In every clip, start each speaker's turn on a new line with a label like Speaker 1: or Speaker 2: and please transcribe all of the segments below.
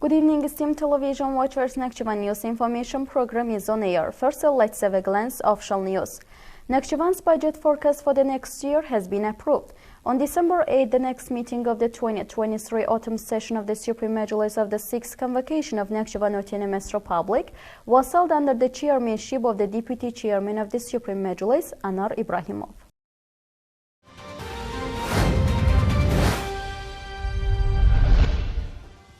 Speaker 1: Good evening, esteemed television watchers. Nakhchivan News information program is on air. First, let's have a glance of official news. Nakhchivan's budget forecast for the next year has been approved. On December 8, the next meeting of the 2023 autumn session of the Supreme Majlis of the 6th Convocation of Nakhchivan Autonomous Republic was held under the chairmanship of the Deputy Chairman of the Supreme Majlis, Anar Ibrahimov.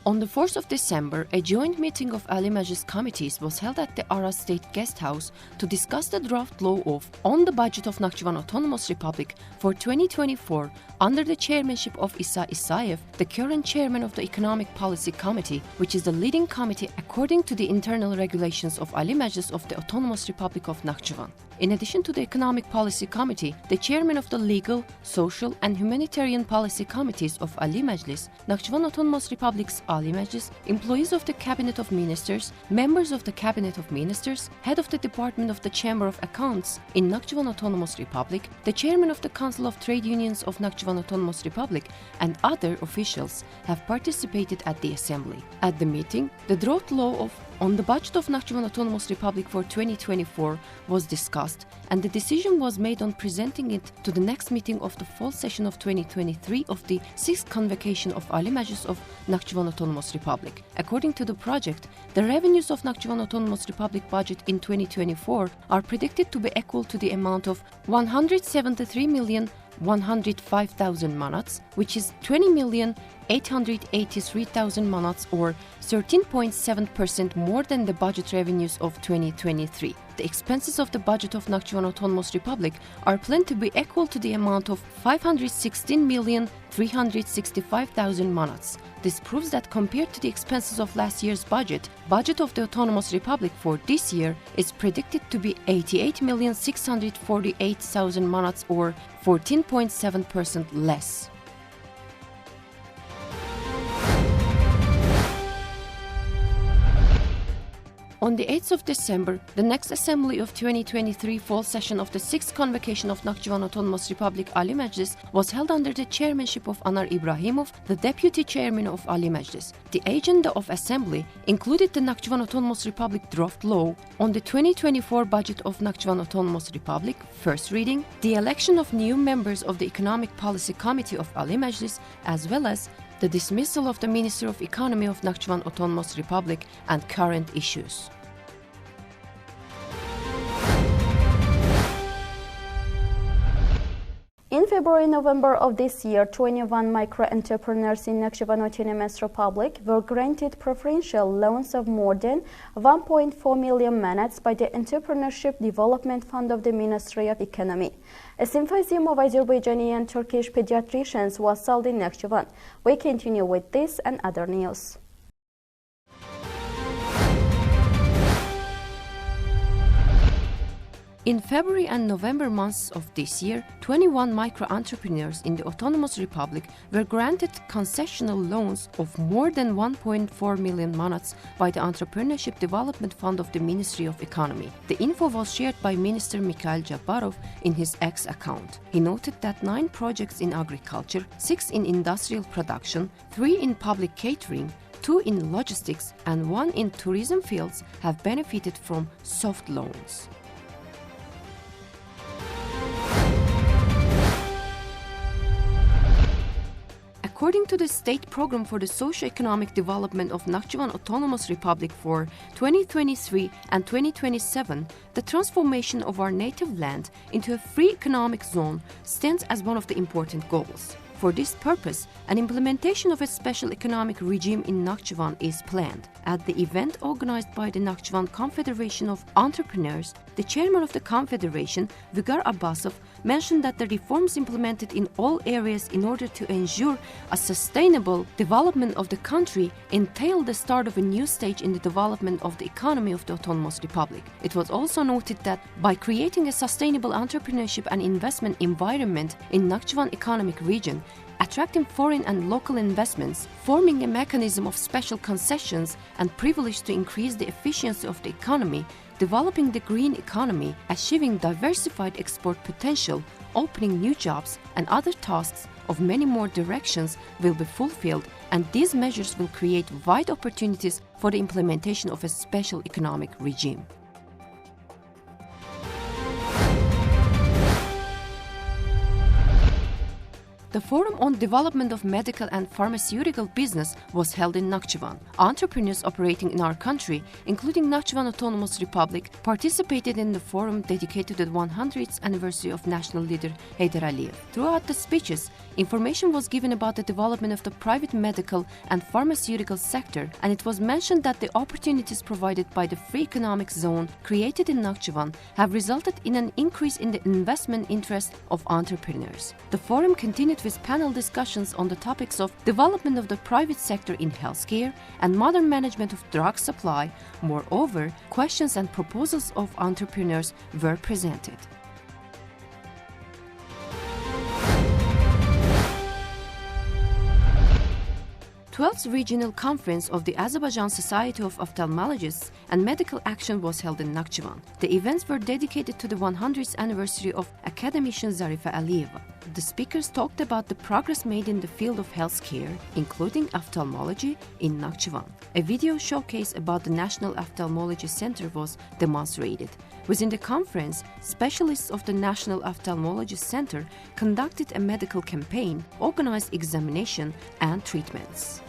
Speaker 2: On the 4th of December, a joint meeting of Ali Majlis committees was held at the Aras State Guest House to discuss the draft law on the budget of Nakhchivan Autonomous Republic for 2024 under the chairmanship of Isa Isayev, the current chairman of the Economic Policy Committee, which is the leading committee according to the internal regulations of Ali Majlis of the Autonomous Republic of Nakhchivan. In addition to the Economic Policy Committee, the chairman of the Legal, Social and Humanitarian Policy Committees of Ali Majlis, Nakhchivan Autonomous Republic's Ali Majlis, employees of the Cabinet of Ministers, members of the Cabinet of Ministers, head of the Department of the Chamber of Accounts in Nakhchivan Autonomous Republic, the chairman of the Council of Trade Unions of Nakhchivan Autonomous Republic, and other officials have participated at the assembly. At the meeting, the draft law on the budget of Nakhchivan Autonomous Republic for 2024 was discussed, and the decision was made on presenting it to the next meeting of the fall session of 2023 of the 6th Convocation of Ali Majlis of Nakhchivan Autonomous Republic. According to the project, the revenues of Nakhchivan Autonomous Republic budget in 2024 are predicted to be equal to the amount of 173,105,000 manats, which is 20,883,000 manats, or 13.7% more than the budget revenues of 2023. The expenses of the budget of Nakhchivan Autonomous Republic are planned to be equal to the amount of 516,365,000 manats. This proves that compared to the expenses of last year's budget of the Autonomous Republic for this year is predicted to be 88,648,000 manats, or 14.7% less. On the 8th of December, the next assembly of 2023 fall session of the 6th Convocation of Nakhchivan Autonomous Republic Ali Majlis was held under the chairmanship of Anar Ibrahimov, the deputy chairman of Ali Majlis. The agenda of assembly included the Nakhchivan Autonomous Republic draft law on the 2024 budget of Nakhchivan Autonomous Republic, first reading, the election of new members of the Economic Policy Committee of Ali Majlis, as well as the dismissal of the Minister of Economy of Nakhchivan Autonomous Republic and current issues.
Speaker 1: In February-November of this year, 21 micro-entrepreneurs in Nakhchivan Autonomous Republic were granted preferential loans of more than 1.4 million manats by the Entrepreneurship Development Fund of the Ministry of Economy. A symposium of Azerbaijani and Turkish pediatricians was held in Nakhchivan. We continue with this and other news.
Speaker 2: In February and November months of this year, 21 micro-entrepreneurs in the Autonomous Republic were granted concessional loans of more than 1.4 million manats by the Entrepreneurship Development Fund of the Ministry of Economy. The info was shared by Minister Mikhail Jabarov in his X account. He noted that 9 projects in agriculture, 6 in industrial production, 3 in public catering, 2 in logistics, and 1 in tourism fields have benefited from soft loans. According to the State Program for the Socio-Economic Development of Nakhchivan Autonomous Republic for 2023 and 2027, the transformation of our native land into a free economic zone stands as one of the important goals. For this purpose, an implementation of a special economic regime in Nakhchivan is planned. At the event organized by the Nakhchivan Confederation of Entrepreneurs, the chairman of the Confederation, Vigar Abbasov, mentioned that the reforms implemented in all areas in order to ensure a sustainable development of the country entail the start of a new stage in the development of the economy of the Autonomous Republic. It was also noted that by creating a sustainable entrepreneurship and investment environment in Nakhchivan economic region, attracting foreign and local investments, forming a mechanism of special concessions and privilege to increase the efficiency of the economy, developing the green economy, achieving diversified export potential, opening new jobs and other tasks of many more directions will be fulfilled, and these measures will create wide opportunities for the implementation of a special economic regime. The Forum on Development of Medical and Pharmaceutical Business was held in Nakhchivan. Entrepreneurs operating in our country, including Nakhchivan Autonomous Republic, participated in the forum dedicated to the 100th anniversary of national leader Heydar Aliyev. Throughout the speeches, information was given about the development of the private medical and pharmaceutical sector, and it was mentioned that the opportunities provided by the free economic zone created in Nakhchivan have resulted in an increase in the investment interest of entrepreneurs. The forum continued with panel discussions on the topics of development of the private sector in healthcare and modern management of drug supply. Moreover, questions and proposals of entrepreneurs were presented. 12th Regional Conference of the Azerbaijan Society of Ophthalmologists and Medical Action was held in Nakhchivan. The events were dedicated to the 100th anniversary of academician Zarifa Aliyeva. The speakers talked about the progress made in the field of healthcare, including ophthalmology, in Nakhchivan. A video showcase about the National Ophthalmology Center was demonstrated. Within the conference, specialists of the National Ophthalmology Center conducted a medical campaign, organized examination and treatments.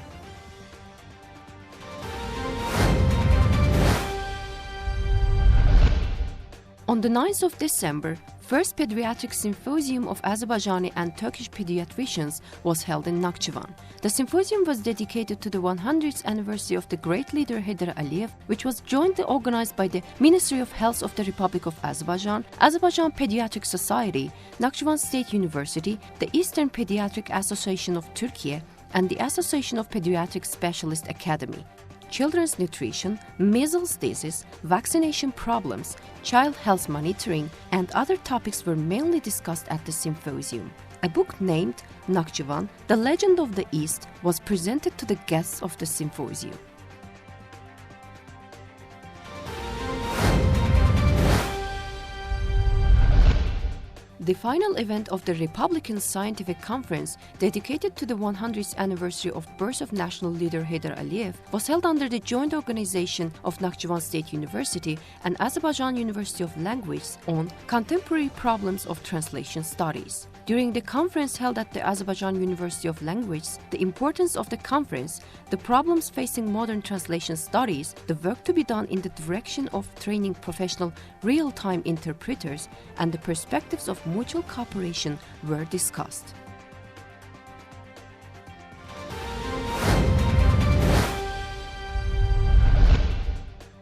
Speaker 2: On the 9th of December, First Pediatric Symposium of Azerbaijani and Turkish Pediatricians was held in Nakhchivan. The symposium was dedicated to the 100th anniversary of the great leader Heydar Aliyev, which was jointly organized by the Ministry of Health of the Republic of Azerbaijan, Azerbaijan Pediatric Society, Nakhchivan State University, the Eastern Pediatric Association of Turkey, and the Association of Pediatric Specialist Academy. Children's nutrition, measles disease, vaccination problems, child health monitoring, and other topics were mainly discussed at the symposium. A book named Nakhchivan, The Legend of the East, was presented to the guests of the symposium. The final event of the Republican Scientific Conference, dedicated to the 100th anniversary of birth of national leader Heydar Aliyev, was held under the joint organization of Nakhchivan State University and Azerbaijan University of Language on contemporary problems of translation studies. During the conference held at the Azerbaijan University of Language, the importance of the conference, the problems facing modern translation studies, the work to be done in the direction of training professional real-time interpreters, and the perspectives of mutual cooperation were discussed.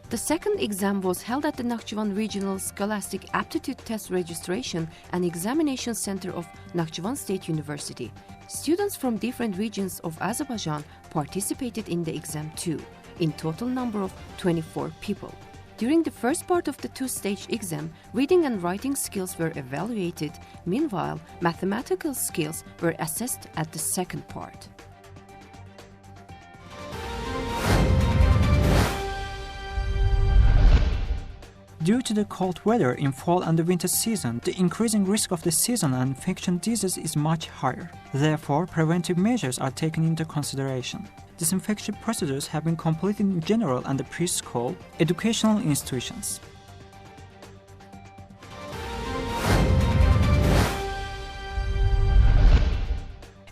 Speaker 2: The second exam was held at the Nakhchivan Regional Scholastic Aptitude Test Registration and Examination Center of Nakhchivan State University. Students from different regions of Azerbaijan participated in the exam too, in total number of 24 people. During the first part of the two-stage exam, reading and writing skills were evaluated. Meanwhile, mathematical skills were assessed at the second part.
Speaker 3: Due to the cold weather in fall and the winter season, the increasing risk of the seasonal and infection disease is much higher. Therefore, preventive measures are taken into consideration. Disinfection procedures have been completed in general and the preschool educational institutions.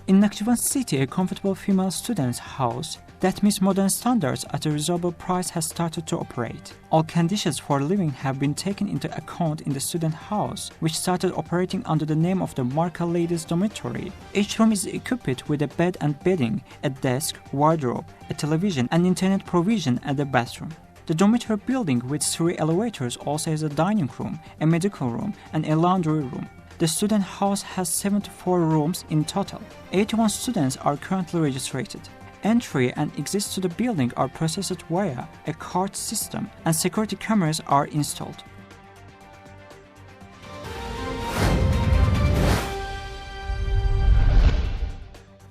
Speaker 3: In Nakhchivan city, a comfortable female student's house that meets modern standards at a reasonable price has started to operate. All conditions for living have been taken into account in the student house, which started operating under the name of the Marka Ladies Dormitory. Each room is equipped with a bed and bedding, a desk, wardrobe, a television, and internet provision at the bathroom. The dormitory building with 3 elevators also has a dining room, a medical room, and a laundry room. The student house has 74 rooms in total. 81 students are currently registered. Entry and exit to the building are processed via a card system, and security cameras are installed.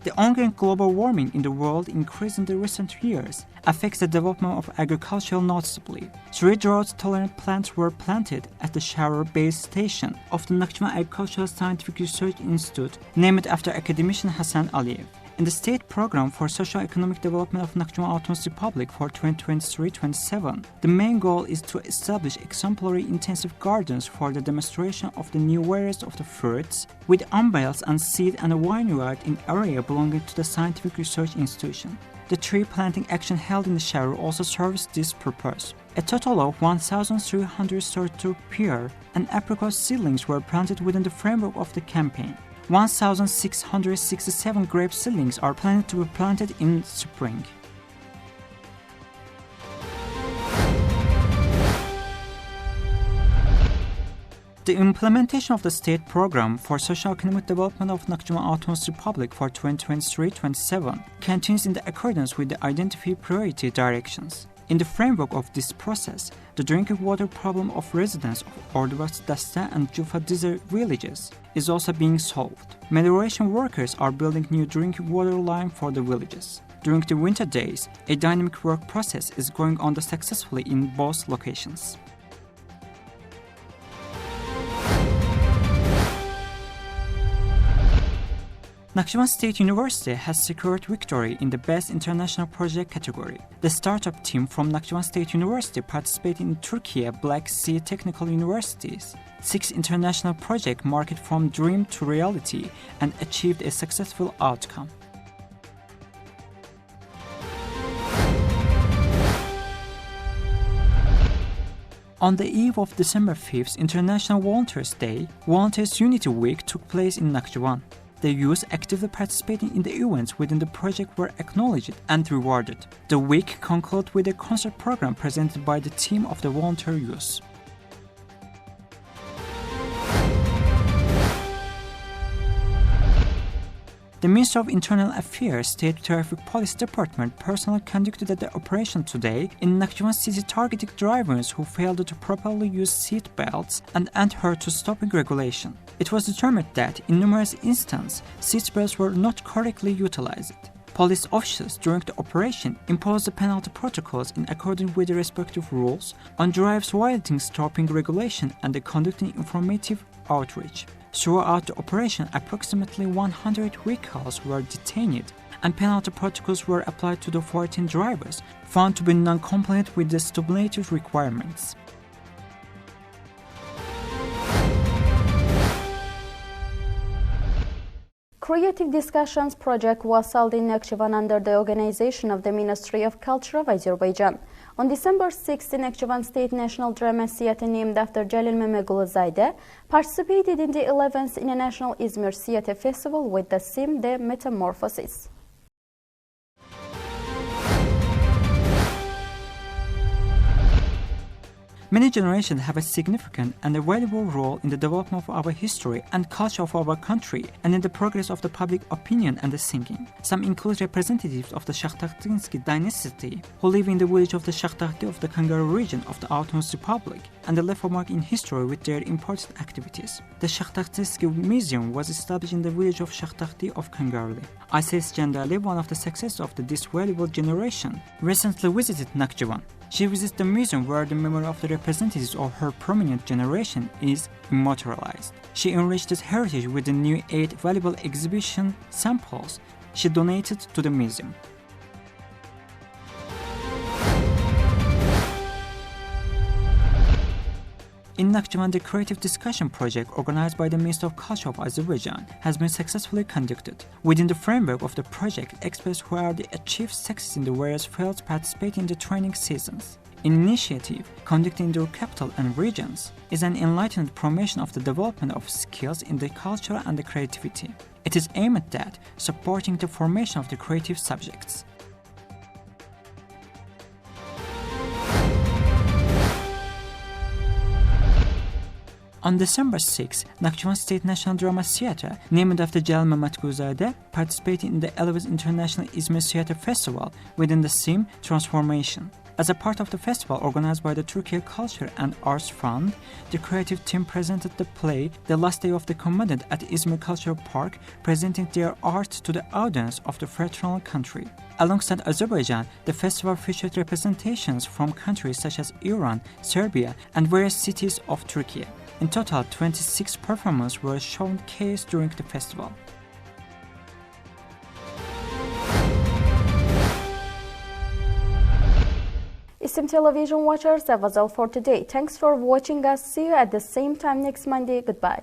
Speaker 3: The ongoing global warming in the world increase in the recent years affects the development of agriculture noticeably. 3 drought-tolerant plants were planted at the shower base station of the Nakhchivan Agricultural Scientific Research Institute, named after academician Hassan Aliyev. In the State Program for Socio-Economic Development of Nakhchivan Autonomous Republic for 2023-27, the main goal is to establish exemplary intensive gardens for the demonstration of the new varieties of the fruits, with umbels and seed and a vineyard in area belonging to the scientific research institution. The tree planting action held in the shower also serves this purpose. A total of 1,332 pear and apricot seedlings were planted within the framework of the campaign. 1,667 grape seedlings are planned to be planted in spring. The implementation of the State Program for Socio-Economic Development of Nakhchivan Autonomous Republic for 2023-27 continues in accordance with the identified priority directions. In the framework of this process, the drinking water problem of residents of Ordubad Dasta and Jufa Dizer villages is also being solved. Melioration workers are building new drinking water line for the villages. During the winter days, a dynamic work process is going on successfully in both locations. Nakhchivan State University has secured victory in the Best International Project category. The startup team from Nakhchivan State University participated in Turkey Black Sea Technical Universities. 6 international projects marked from dream to reality and achieved a successful outcome. On the eve of December 5th, International Volunteers Day, Volunteers Unity Week took place in Nakhchivan. The youth actively participating in the events within the project were acknowledged and rewarded. The week concluded with a concert program presented by the team of the volunteer youth. The Ministry of Internal Affairs State Traffic Police Department personally conducted the operation today in Nakhchivan city targeting drivers who failed to properly use seat belts and adhere to stopping regulation. It was determined that in numerous instances, seat belts were not correctly utilized. Police officers during the operation imposed the penalty protocols in accordance with the respective rules on drivers violating stopping regulation and conducting informative outreach. Throughout the operation, approximately 100 vehicles were detained and penalty protocols were applied to the 14 drivers found to be non-compliant with the stipulated requirements.
Speaker 1: Creative Discussions project was held in Nakhchivan under the organization of the Ministry of Culture of Azerbaijan. On December 6, the Nakhchivan State National Drama Theatre, named after Jalil Memegulzadeh, participated in the 11th International Izmir Theatre Festival with the theme The Metamorphosis.
Speaker 3: Many generations have a significant and a valuable role in the development of our history and culture of our country and in the progress of the public opinion and the thinking. Some include representatives of the Shakhtakhtinsky dynasty who live in the village of the Shakhtakhti of the Kangaroo region of the Autonomous Republic and they left a mark in history with their important activities. The Shakhtakhtinsky Museum was established in the village of Shakhtakhti of Kangaroo. Isis Jandali, one of the successors of this valuable generation, recently visited Nakhchivan. She visits the museum where the memory of the representatives of her prominent generation is immortalized. She enriched this heritage with the new 8 valuable exhibition samples she donated to the museum. In Nakhchivan, the Creative Discussion project organized by the Ministry of Culture of Azerbaijan has been successfully conducted. Within the framework of the project, experts who have achieved success in the various fields participate in the training seasons. An initiative conducted in the capital and regions is an enlightened promotion of the development of skills in the culture and the creativity. It is aimed at supporting the formation of the creative subjects. On December 6, Nakhchivan State National Drama Theatre, named after Jalil Memegulzadeh, participated in the 11th International Izmir Theatre Festival within the theme Transformation. As a part of the festival organized by the Turkey Culture and Arts Fund, the creative team presented the play The Last Day of the Commandant at Izmir Cultural Park, presenting their art to the audience of the fraternal country. Alongside Azerbaijan, the festival featured representations from countries such as Iran, Serbia, and various cities of Turkey. In total, 26 performances were showcased during the festival.
Speaker 1: Esteemed television watchers, that was all for today. Thanks for watching us. See you at the same time next Monday. Goodbye.